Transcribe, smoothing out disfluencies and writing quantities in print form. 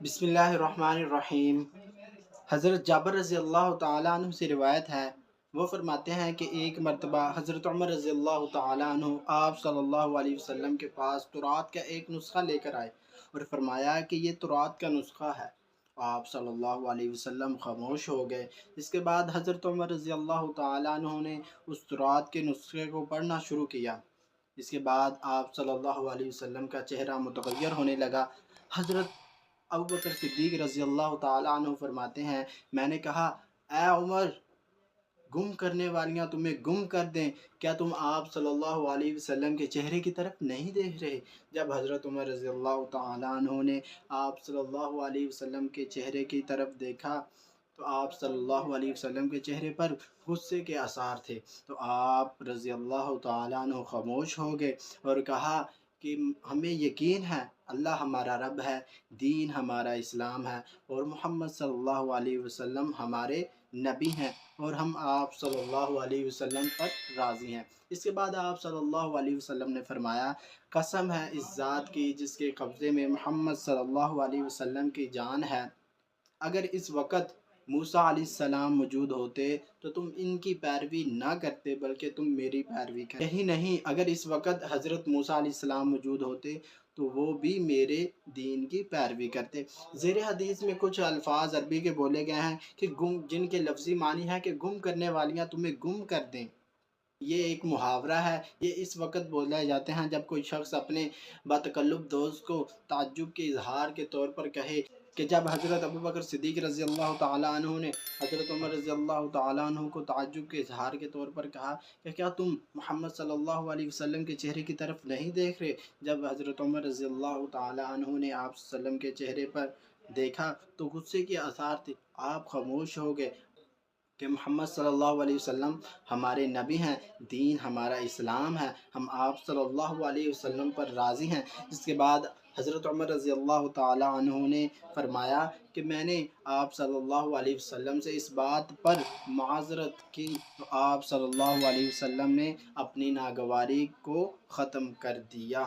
بسم اللہ الرحمن الرحیم۔ حضرت جابر رضی اللہ تعالیٰ عنہ سے روایت ہے، وہ فرماتے ہیں کہ ایک مرتبہ حضرت عمر رضی اللہ تعالیٰ عنہ آپ صلی اللہ علیہ وسلم کے پاس تورات کا ایک نسخہ لے کر آئے اور فرمایا کہ یہ تورات کا نسخہ ہے۔ آپ صلی اللہ علیہ وسلم خاموش ہو گئے۔ اس کے بعد حضرت عمر رضی اللہ تعالیٰ عنہ نے اس تورات کے نسخے کو پڑھنا شروع کیا۔ اس کے بعد آپ صلی اللہ علیہ وسلم کا چہرہ متغیر ہونے لگا۔ حضرت ابوبکر صدیق رضی اللہ تعالیٰ عنہ فرماتے ہیں، میں نے کہا اے عمر، گم کرنے والیاں تمہیں گم کر دیں، کیا تم آپ صلی اللہ علیہ وسلم کے چہرے کی طرف نہیں دیکھ رہے؟ جب حضرت عمر رضی اللہ تعالیٰ عنہ نے آپ صلی اللہ علیہ وسلم کے چہرے کی طرف دیکھا تو آپ صلی اللہ علیہ وسلم کے چہرے پر غصے کے آثار تھے، تو آپ رضی اللہ تعالیٰ عنہ خاموش ہو گئے اور کہا کہ ہمیں یقین ہے اللہ ہمارا رب ہے، دین ہمارا اسلام ہے اور محمد صلی اللہ علیہ وسلم ہمارے نبی ہیں اور ہم آپ صلی اللہ علیہ وسلم پر راضی ہیں۔ اس کے بعد آپ صلی اللہ علیہ وسلم نے فرمایا، قسم ہے اس ذات کی جس کے قبضے میں محمد صلی اللہ علیہ وسلم کی جان ہے، اگر اس وقت موسیٰ علیہ السلام موجود ہوتے تو تم ان کی پیروی نہ کرتے بلکہ تم میری پیروی کرتے۔ یہی نہیں، اگر اس وقت حضرت موسیٰ علیہ السلام موجود ہوتے تو وہ بھی میرے دین کی پیروی کرتے۔ زیر حدیث میں کچھ الفاظ عربی کے بولے گئے ہیں کہ جن کے لفظی معنی ہے کہ گم کرنے والیاں تمہیں گم کر دیں۔ یہ ایک محاورہ ہے، یہ اس وقت بولے جاتے ہیں جب کوئی شخص اپنے باتکلف دوست کو تعجب کے اظہار کے طور پر کہے کہ جب حضرت ابوبکر صدیق رضی اللہ تعالیٰ عنہ نے حضرت عمر رضی اللہ تعالیٰ عنہ کو تعجب کے اظہار کے طور پر کہا کہ کیا تم محمد صلی اللہ علیہ وسلم کے چہرے کی طرف نہیں دیکھ رہے؟ جب حضرت عمر رضی اللہ تعالیٰ عنہ نے آپ صلی اللہ علیہ وسلم کے چہرے پر دیکھا تو غصے کے آثار تھے، آپ خاموش ہو گئے کہ محمد صلی اللہ علیہ وسلم ہمارے نبی ہیں، دین ہمارا اسلام ہے، ہم آپ صلی اللہ علیہ وسلم پر راضی ہیں۔ اس کے بعد حضرت عمر رضی اللہ تعالیٰ عنہ نے فرمایا کہ میں نے آپ صلی اللہ علیہ وسلم سے اس بات پر معذرت کی تو آپ صلی اللہ علیہ وسلم نے اپنی ناگواری کو ختم کر دیا۔